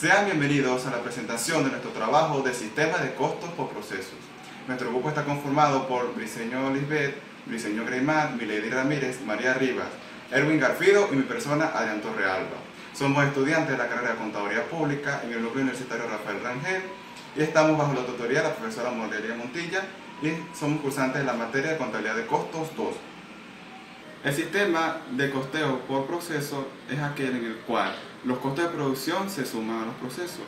Sean bienvenidos a la presentación de nuestro trabajo de Sistema de Costos por Procesos. Nuestro grupo está conformado por Briceño Lisbeth, Briceño Greymar, Milady Ramírez, María Rivas, Erwin Garfido y mi persona, Adrián Torrealba. Somos estudiantes de la carrera de Contaduría Pública en el núcleo universitario Rafael Rangel y estamos bajo la tutoría de la profesora Morelia Montilla y somos cursantes de la materia de Contabilidad de Costos 2. El sistema de costeo por proceso es aquel en el cual los costos de producción se suman a los procesos.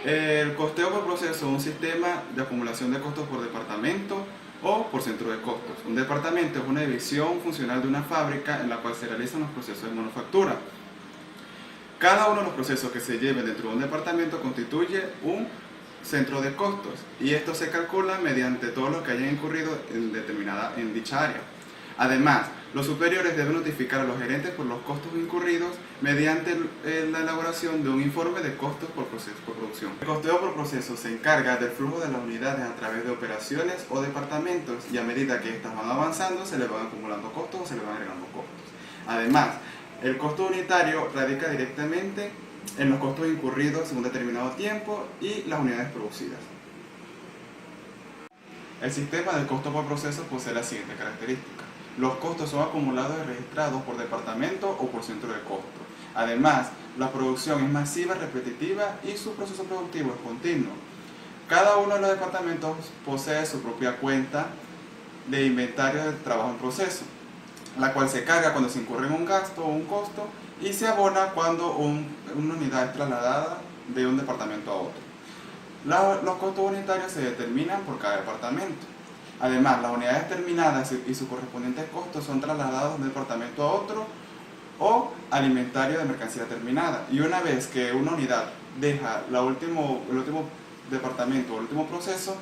El costeo por proceso es un sistema de acumulación de costos por departamento o por centro de costos. Un departamento es una división funcional de una fábrica en la cual se realizan los procesos de manufactura. Cada uno de los procesos que se lleven dentro de un departamento constituye un centro de costos y esto se calcula mediante todo lo que hayan incurrido en dicha área. Además, los superiores deben notificar a los gerentes por los costos incurridos mediante la elaboración de un informe de costos por producción. El costeo por proceso se encarga del flujo de las unidades a través de operaciones o departamentos y a medida que estas van avanzando se le van acumulando costos o se le van agregando costos. Además, el costo unitario radica directamente en los costos incurridos en un determinado tiempo y las unidades producidas. El sistema del costo por proceso posee la siguiente característica. Los costos son acumulados y registrados por departamento o por centro de costo. Además, la producción es masiva, repetitiva y su proceso productivo es continuo. Cada uno de los departamentos posee su propia cuenta de inventario de trabajo en proceso, la cual se carga cuando se incurre en un gasto o un costo y se abona cuando una unidad es trasladada de un departamento a otro. Los costos unitarios se determinan por cada departamento. Además, las unidades terminadas y sus correspondientes costos son trasladados de un departamento a otro o al inventario de mercancía terminada. Y una vez que una unidad deja el último departamento o el último proceso,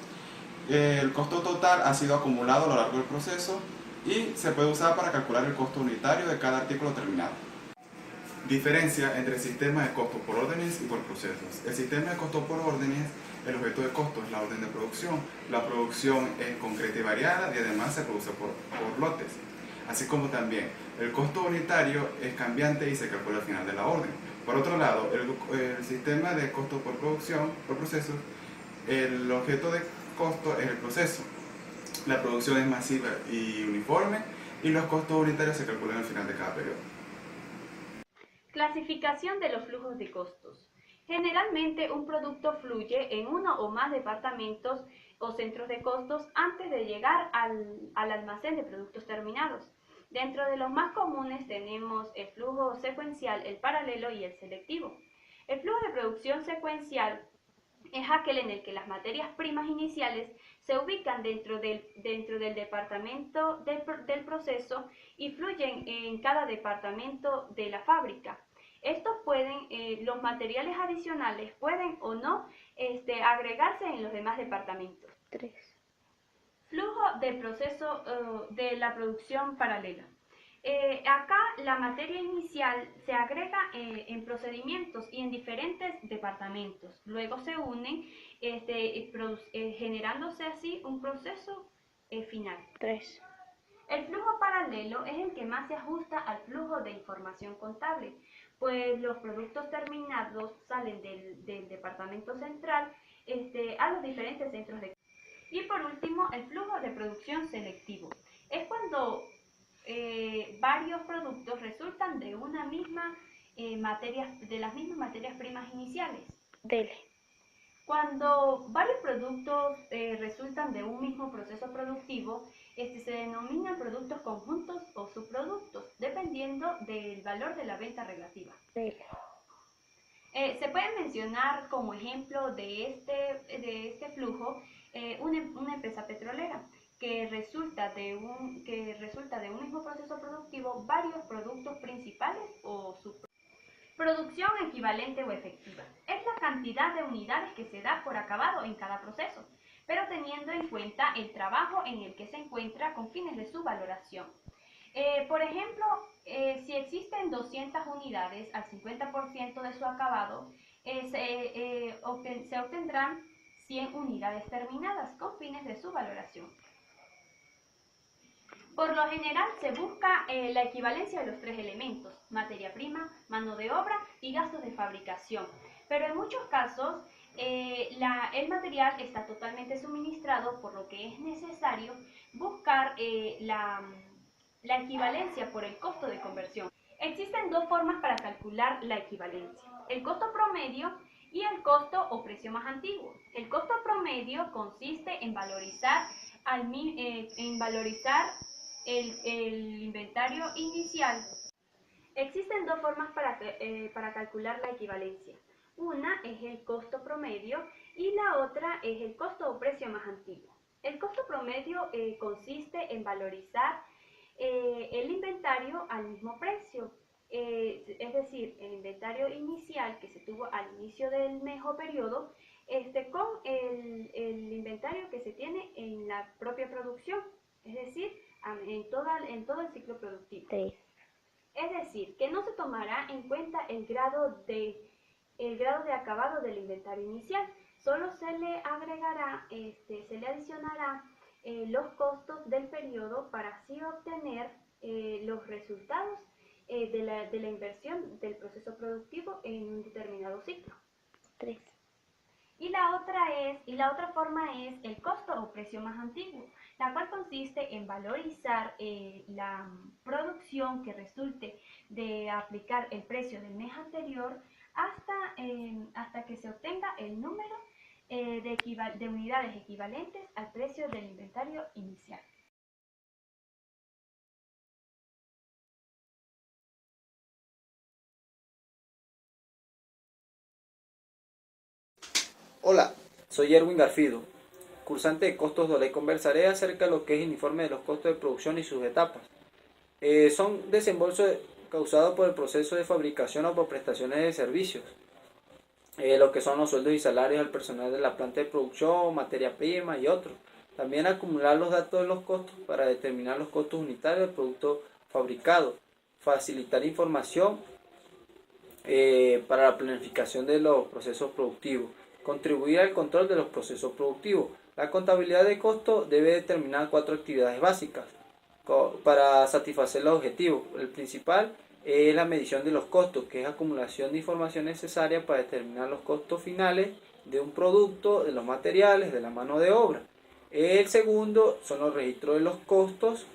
el costo total ha sido acumulado a lo largo del proceso y se puede usar para calcular el costo unitario de cada artículo terminado. Diferencia entre el sistema de costos por órdenes y por procesos. El sistema de costos por órdenes, el objeto de costo es la orden de producción. La producción es concreta y variada y además se produce por lotes. Así como también el costo unitario es cambiante y se calcula al final de la orden. Por otro lado, el sistema de costos por producción, por procesos, el objeto de costo es el proceso. La producción es masiva y uniforme y los costos unitarios se calculan al final de cada periodo. Clasificación de los flujos de costos. Generalmente un producto fluye en uno o más departamentos o centros de costos antes de llegar al almacén de productos terminados. Dentro de los más comunes tenemos el flujo secuencial, el paralelo y el selectivo. El flujo de producción secuencial es aquel en el que las materias primas iniciales se ubican dentro del departamento del proceso y fluyen en cada departamento de la fábrica. Los materiales adicionales pueden o no agregarse en los demás departamentos. 3. Flujo del proceso de la producción paralela. Acá la materia inicial se agrega en procedimientos y en diferentes departamentos. Luego se unen generándose así un proceso final. 3. El flujo paralelo es el que más se ajusta al flujo de información contable, pues los productos terminados salen del departamento central a los diferentes centros de. Y por último, el flujo de producción selectivo. Es cuando varios productos resultan de las mismas materias primas iniciales. Dele. Cuando varios productos resultan de un mismo proceso productivo, se denominan productos conjuntos o subproductos, dependiendo del valor de la venta relativa. Dele. Se puede mencionar como ejemplo de este flujo una empresa petrolera que resulta de un mismo proceso productivo varios productos principales o subproductos. Producción equivalente o efectiva. Es la cantidad de unidades que se da por acabado en cada proceso, pero teniendo en cuenta el trabajo en el que se encuentra con fines de su valoración. Por ejemplo, si existen 200 unidades al 50% de su acabado, se obtendrán 100 unidades terminadas con fines de su valoración. Por lo general se busca la equivalencia de los tres elementos: materia prima, mano de obra y gastos de fabricación. Pero en muchos casos el material está totalmente suministrado, por lo que es necesario buscar la equivalencia por el costo de conversión. Existen dos formas para calcular la equivalencia: el costo promedio y el costo o precio más antiguo. El costo promedio consiste en valorizar el inventario inicial. Existen dos formas para calcular la equivalencia. Una es el costo promedio y la otra es el costo o precio más antiguo. El costo promedio consiste en valorizar el inventario al mismo precio, es decir, el inventario inicial que se tuvo al inicio del mes o periodo, con el inventario que se tiene en la propia producción, es decir, en todo el ciclo productivo. Sí. Es decir, que no se tomará en cuenta el grado de acabado del inventario inicial, solo se le agregará, se le adicionará los costos del periodo para así obtener los resultados de la inversión del proceso productivo en un determinado ciclo. 3. Y la otra forma es el costo o precio más antiguo, la cual consiste en valorizar la producción que resulte de aplicar el precio del mes anterior hasta que se obtenga el número de unidades equivalentes al precio del inventario inicial. Hola, soy Erwin Garfido, cursante de costos 2. Le conversaré acerca de lo que es el informe de los costos de producción y sus etapas. Son desembolsos causados por el proceso de fabricación o por prestaciones de servicios. Lo que son los sueldos y salarios al personal de la planta de producción, materia prima y otros. También acumular los datos de los costos para determinar los costos unitarios del producto fabricado. Facilitar información para la planificación de los procesos productivos. Contribuir al control de los procesos productivos. La contabilidad de costos debe determinar 4 actividades básicas para satisfacer los objetivos. El principal es la medición de los costos, que es acumulación de información necesaria para determinar los costos finales de un producto, de los materiales, de la mano de obra. El segundo son los registros de los costos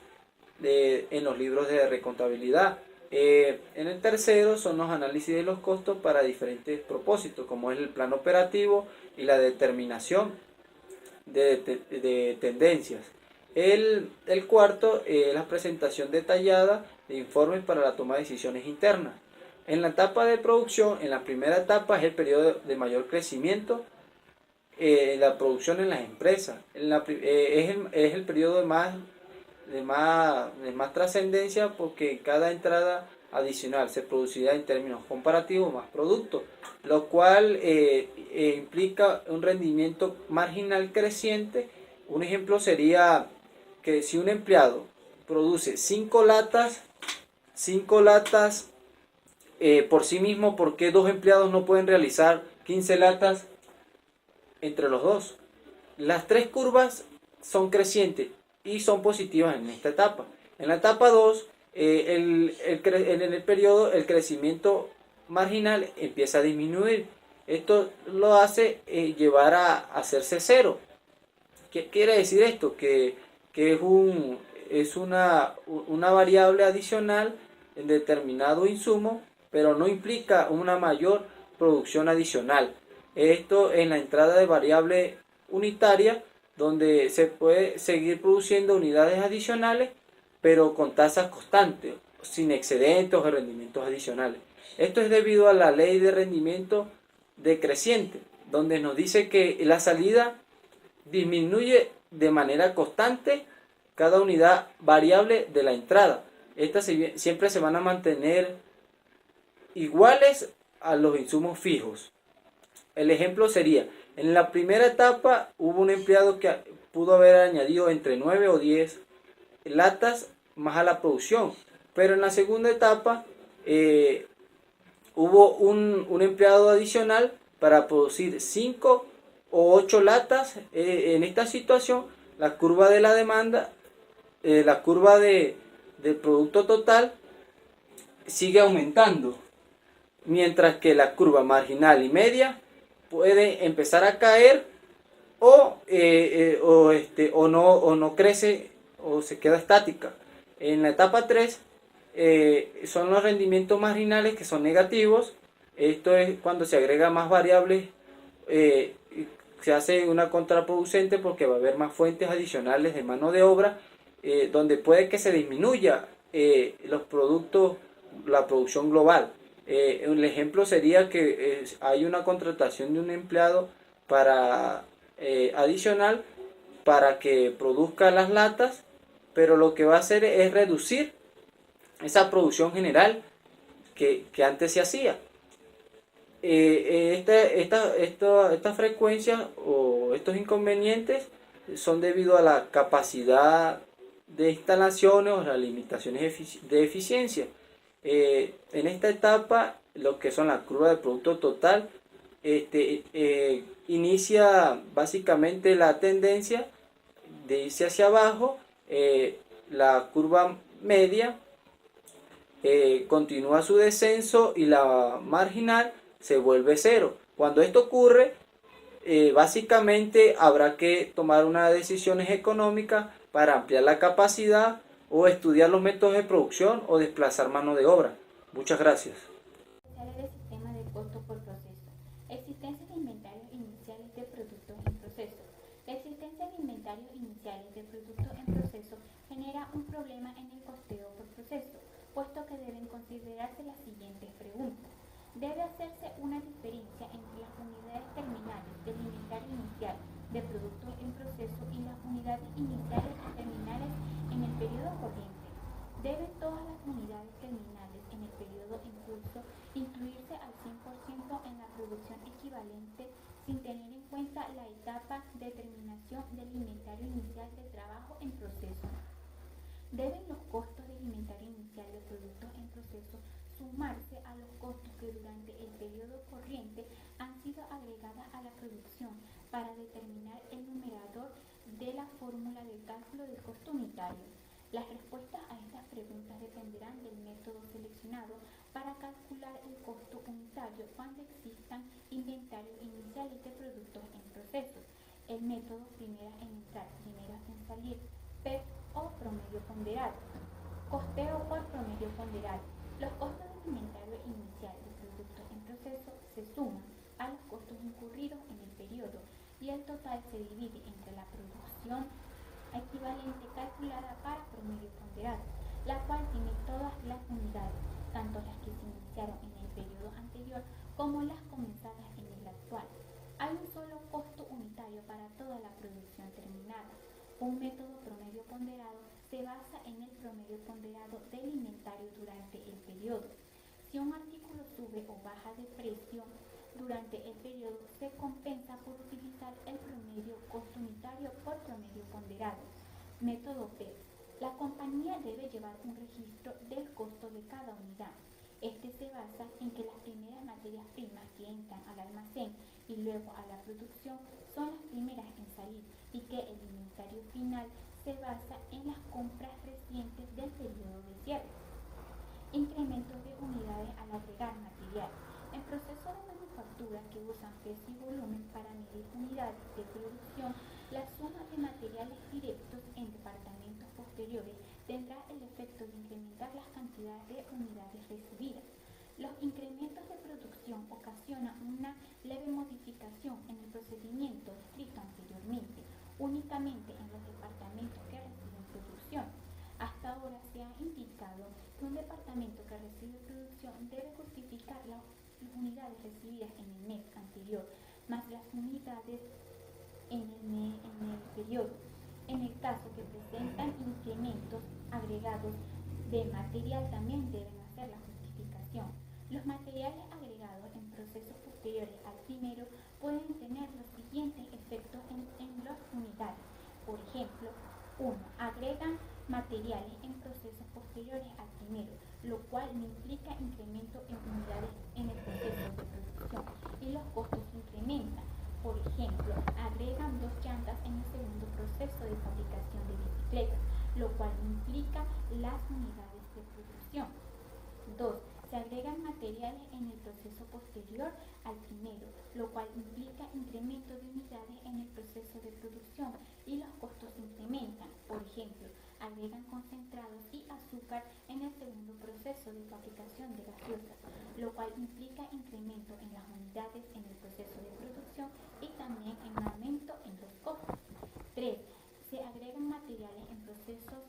en los libros de recontabilidad. En el tercero son los análisis de los costos para diferentes propósitos, como es el plan operativo y la determinación de tendencias. El cuarto es la presentación detallada de informes para la toma de decisiones internas. En la etapa de producción, en la primera etapa es el periodo de mayor crecimiento, la producción en las empresas. Es el periodo de más trascendencia, porque cada entrada adicional se producirá en términos comparativos más productos, lo cual implica un rendimiento marginal creciente. Un ejemplo sería que si un empleado produce 5 latas por sí mismo, ¿por qué 2 empleados no pueden realizar 15 latas entre los dos? Las 3 curvas son crecientes y son positivas en esta etapa. En la etapa 2, en el periodo, el crecimiento marginal empieza a disminuir. Esto lo hace llevar a hacerse cero. ¿Qué quiere decir esto? Que es una variable adicional en determinado insumo, pero no implica una mayor producción adicional. Esto en la entrada de variable unitaria, donde se puede seguir produciendo unidades adicionales, pero con tasas constantes, sin excedentes o rendimientos adicionales. Esto es debido a la ley de rendimiento decreciente, donde nos dice que la salida disminuye de manera constante cada unidad variable de la entrada. Estas siempre se van a mantener iguales a los insumos fijos. El ejemplo sería: en la primera etapa hubo un empleado que pudo haber añadido entre 9 o 10 latas más a la producción, pero en la segunda etapa hubo un empleado adicional para producir 5 o 8 latas. En esta situación, la curva de la demanda la curva del producto total sigue aumentando, mientras que la curva marginal y media puede empezar a caer o no crece o se queda estática. En la etapa 3 son los rendimientos marginales que son negativos. Esto es cuando se agrega más variables, se hace una contraproducente porque va a haber más fuentes adicionales de mano de obra, donde puede que se disminuya los productos, la producción global. Un ejemplo sería que hay una contratación de un empleado adicional para que produzca las latas, pero lo que va a hacer es reducir esa producción general que antes se hacía. Estas frecuencias o estos inconvenientes son debido a la capacidad de instalaciones o las limitaciones de eficiencia. En esta etapa, lo que son las curvas de producto total, inicia básicamente la tendencia de irse hacia abajo. La curva media continúa su descenso y la marginal se vuelve cero. Cuando esto ocurre, básicamente habrá que tomar unas decisiones económicas para ampliar la capacidad o estudiar los métodos de producción o desplazar mano de obra. Muchas gracias. Del sistema de costo por proceso. Existencia de inventarios iniciales de productos en proceso. La existencia de inventarios iniciales de productos en proceso genera un problema en el costeo por proceso, puesto que deben considerarse las siguientes preguntas. Debe hacerse una diferencia entre las unidades terminales del inventario inicial de productos en proceso y las unidades iniciales y terminales en el periodo corriente. Deben todas las unidades terminales en el periodo en curso incluirse al 100% en la producción equivalente sin tener en cuenta la etapa de terminación del inventario inicial de trabajo en proceso. Deben los costos del inventario inicial de productos en proceso sumarse a los costos que durante el periodo corriente han sido agregadas a la producción para determinar el numerador de la fórmula de cálculo del costo unitario. Las respuestas a estas preguntas dependerán del método seleccionado para calcular el costo unitario cuando existan inventarios iniciales de productos en proceso. El método primera en entrar, primera en salir, PEP o promedio ponderado. Costeo por promedio ponderado. Los costos del inventario inicial de productos en proceso se suman a los costos incurridos en el periodo y el total se divide entre la producción equivalente calculada para promedio ponderado, la cual tiene todas las unidades, tanto las que se iniciaron en el periodo anterior como las comenzadas en el actual. Hay un solo costo unitario para toda la producción terminada. Un método promedio ponderado se basa en el promedio ponderado del inventario durante el periodo. Si un artículo sube o baja de precio durante el periodo, se compensa por utilizar el promedio costo unitario por promedio ponderado. Método PEP. La compañía debe llevar un registro del costo de cada unidad. Este se basa en que las primeras materias primas que entran al almacén y luego a la producción son las primeras en salir y que el inventario final se basa en las compras recientes del periodo de cierre. Incrementos de unidades al agregar material. En procesos de manufactura que usan peso y volumen para medir unidades de producción, la suma de materiales directos en departamentos posteriores tendrá el efecto de incrementar las cantidades de unidades recibidas. Los incrementos de producción ocasionan una leve modificación en el procedimiento descrito anteriormente, únicamente en los departamentos que reciben producción. Hasta ahora se ha indicado que un departamento que recibe producción debe justificar las unidades recibidas en el mes anterior, más las unidades en el periodo. En el caso que presentan incrementos agregados de material, también deben hacer la justificación. Los materiales agregados en procesos posteriores al primero pueden tener los siguientes efectos en las unidades. Por ejemplo, 1. Agregan materiales en procesos posteriores al primero, lo cual no implica incremento en unidades en el proceso de producción y los costos se incrementan. Por ejemplo, agregan 2 llantas en el segundo proceso de fabricación de bicicletas, lo cual implica las unidades de producción. 2. Se agregan materiales en el proceso posterior al primero, lo cual implica incremento de unidades en el proceso de producción y los costos se incrementan. Por ejemplo, agregan concentrados y azúcar en el segundo proceso de fabricación de gaseosas, lo cual implica incremento en las unidades en el proceso de producción y también un aumento en los costos. 3. Se agregan materiales en procesos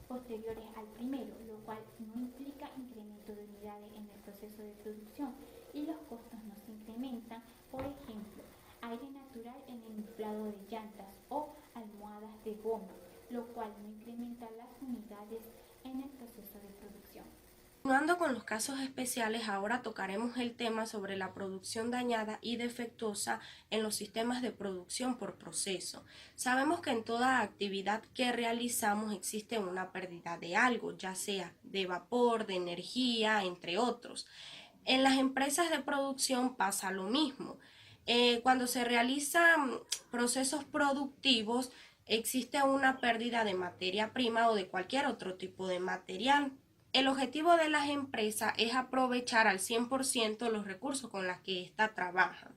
posteriores al primero, lo cual no implica incremento de unidades en el proceso de producción y los costos no se incrementan. Por ejemplo, aire natural en el inflado de llantas o almohadas de goma, lo cual no incrementa las unidades en el proceso de producción. Continuando con los casos especiales, ahora tocaremos el tema sobre la producción dañada y defectuosa en los sistemas de producción por proceso. Sabemos que en toda actividad que realizamos existe una pérdida de algo, ya sea de vapor, de energía, entre otros. En las empresas de producción pasa lo mismo. Cuando se realizan procesos productivos, existe una pérdida de materia prima o de cualquier otro tipo de material. El objetivo de las empresas es aprovechar al 100% los recursos con los que ésta trabaja.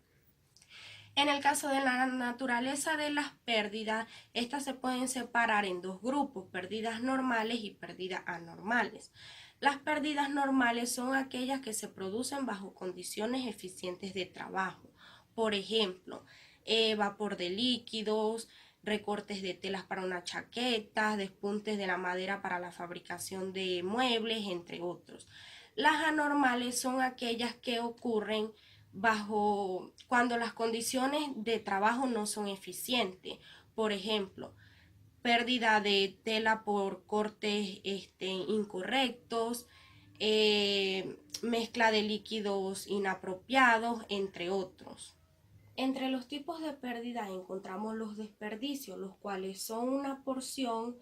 En el caso de la naturaleza de las pérdidas, estas se pueden separar en dos grupos, pérdidas normales y pérdidas anormales. Las pérdidas normales son aquellas que se producen bajo condiciones eficientes de trabajo. Por ejemplo, vapor de líquidos, recortes de telas para una chaqueta, despuntes de la madera para la fabricación de muebles, entre otros. Las anormales son aquellas que ocurren cuando las condiciones de trabajo no son eficientes. Por ejemplo, pérdida de tela por cortes incorrectos, mezcla de líquidos inapropiados, entre otros. Entre los tipos de pérdida encontramos los desperdicios, los cuales son una porción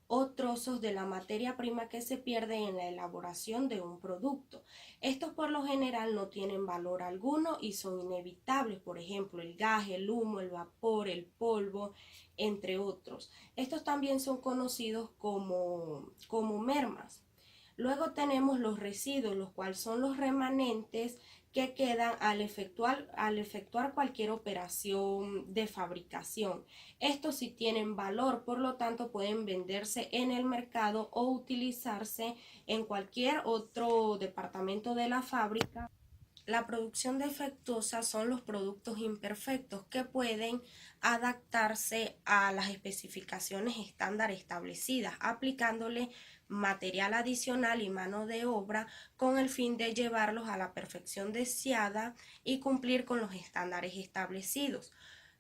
o trozos de la materia prima que se pierde en la elaboración de un producto. Estos por lo general no tienen valor alguno y son inevitables, por ejemplo, el gas, el humo, el vapor, el polvo, entre otros. Estos también son conocidos como mermas. Luego tenemos los residuos, los cuales son los remanentes que quedan al efectuar cualquier operación de fabricación. Estos sí tienen valor, por lo tanto pueden venderse en el mercado o utilizarse en cualquier otro departamento de la fábrica. La producción defectuosa son los productos imperfectos que pueden adaptarse a las especificaciones estándar establecidas, aplicándole material adicional y mano de obra con el fin de llevarlos a la perfección deseada y cumplir con los estándares establecidos.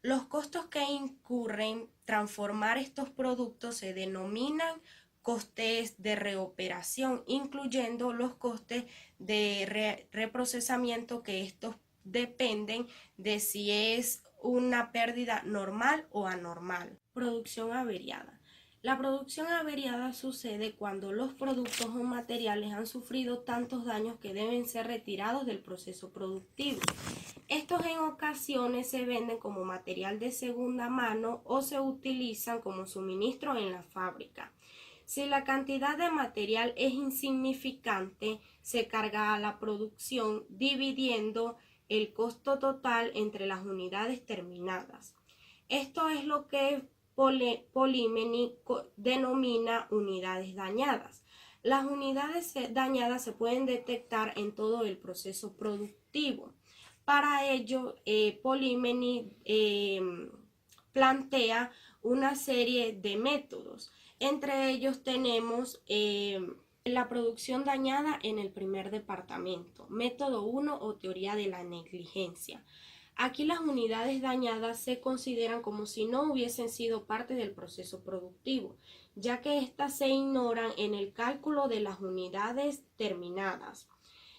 Los costos que incurren transformar estos productos se denominan costes de reoperación, incluyendo los costes de reprocesamiento, que estos dependen de si es una pérdida normal o anormal. Producción averiada. La producción averiada sucede cuando los productos o materiales han sufrido tantos daños que deben ser retirados del proceso productivo. Estos en ocasiones se venden como material de segunda mano o se utilizan como suministro en la fábrica. Si la cantidad de material es insignificante, se carga a la producción dividiendo el costo total entre las unidades terminadas. Esto es lo que Polimeny denomina unidades dañadas. Las unidades dañadas se pueden detectar en todo el proceso productivo. Para ello, Polimeny plantea una serie de métodos. Entre ellos tenemos la producción dañada en el primer departamento, método 1 o teoría de la negligencia. Aquí las unidades dañadas se consideran como si no hubiesen sido parte del proceso productivo, ya que éstas se ignoran en el cálculo de las unidades terminadas.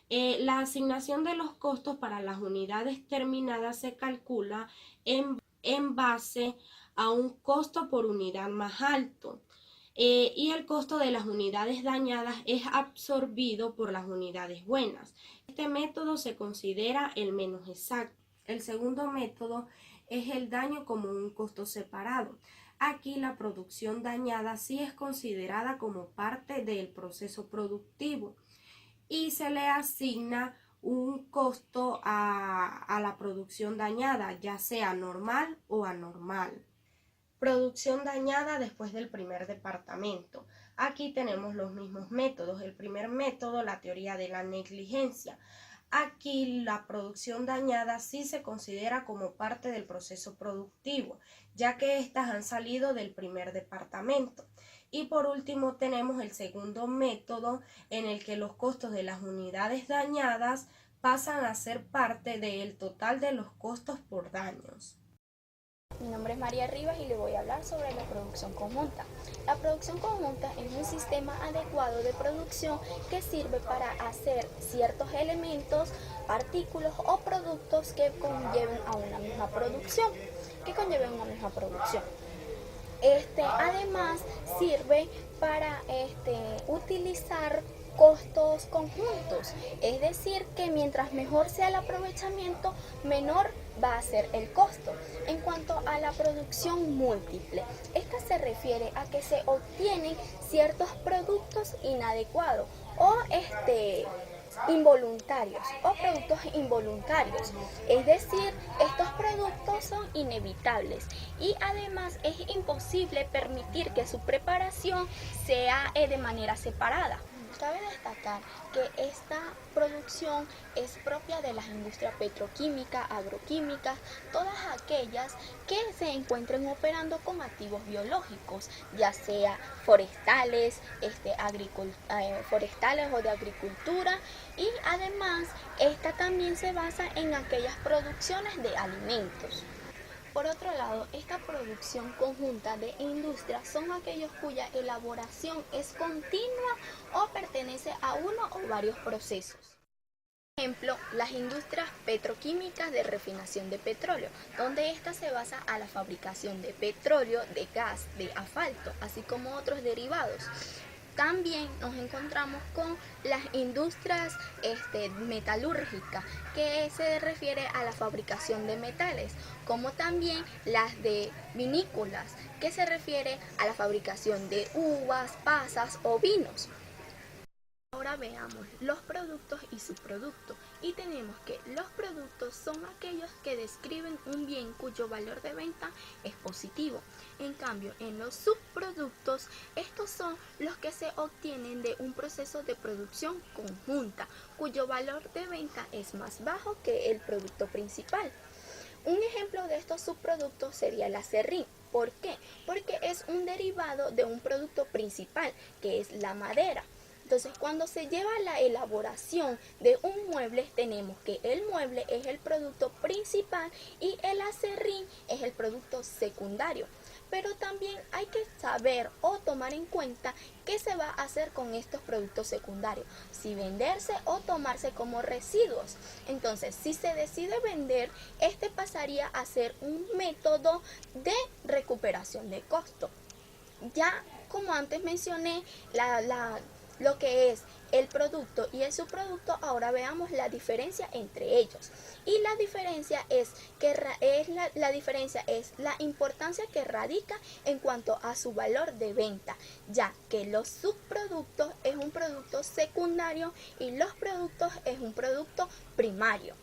La asignación de los costos para las unidades terminadas se calcula en base a un costo por unidad más alto. Y el costo de las unidades dañadas es absorbido por las unidades buenas. Este método se considera el menos exacto. El segundo método es el daño como un costo separado. Aquí la producción dañada sí es considerada como parte del proceso productivo y se le asigna un costo a la producción dañada, ya sea normal o anormal. Producción dañada después del primer departamento. Aquí tenemos los mismos métodos. El primer método, la teoría de la negligencia. Aquí la producción dañada sí se considera como parte del proceso productivo, ya que éstas han salido del primer departamento. Y por último tenemos el segundo método en el que los costos de las unidades dañadas pasan a ser parte del total de los costos por daños. Mi nombre es María Rivas y le voy a hablar sobre la producción conjunta. La producción conjunta es un sistema adecuado de producción que sirve para hacer ciertos elementos, artículos o productos que conlleven a una misma producción. Además sirve para utilizar costos conjuntos, es decir, que mientras mejor sea el aprovechamiento, menor va a ser el costo. En cuanto a la producción múltiple, esta se refiere a que se obtienen ciertos productos inadecuados o productos involuntarios, es decir, estos productos son inevitables y además es imposible permitir que su preparación sea de manera separada. Cabe destacar que esta producción es propia de las industrias petroquímicas, agroquímicas, todas aquellas que se encuentren operando con activos biológicos, ya sea forestales, forestales o de agricultura, y además esta también se basa en aquellas producciones de alimentos. Por otro lado, esta producción conjunta de industrias son aquellos cuya elaboración es continua o pertenece a uno o varios procesos. Por ejemplo, las industrias petroquímicas de refinación de petróleo, donde esta se basa a la fabricación de petróleo, de gas, de asfalto, así como otros derivados. También nos encontramos con las industrias metalúrgicas, que se refiere a la fabricación de metales, como también las de vinícolas, que se refiere a la fabricación de uvas, pasas o vinos. Ahora veamos los productos y subproductos, y tenemos que los productos son aquellos que describen un bien cuyo valor de venta es positivo. En cambio, en los subproductos, estos son los que se obtienen de un proceso de producción conjunta, cuyo valor de venta es más bajo que el producto principal. Un ejemplo de estos subproductos sería el acerrín. ¿Por qué? Porque es un derivado de un producto principal, que es la madera. Entonces, cuando se lleva a la elaboración de un mueble, tenemos que el mueble es el producto principal y el acerrín es el producto secundario. Pero también hay que saber o tomar en cuenta qué se va a hacer con estos productos secundarios, si venderse o tomarse como residuos. Entonces, si se decide vender, este pasaría a ser un método de recuperación de costo. Ya como antes mencioné, lo que es el producto y el subproducto, ahora veamos la diferencia entre ellos. Y la diferencia es la importancia que radica en cuanto a su valor de venta, ya que los subproductos es un producto secundario y los productos es un producto primario.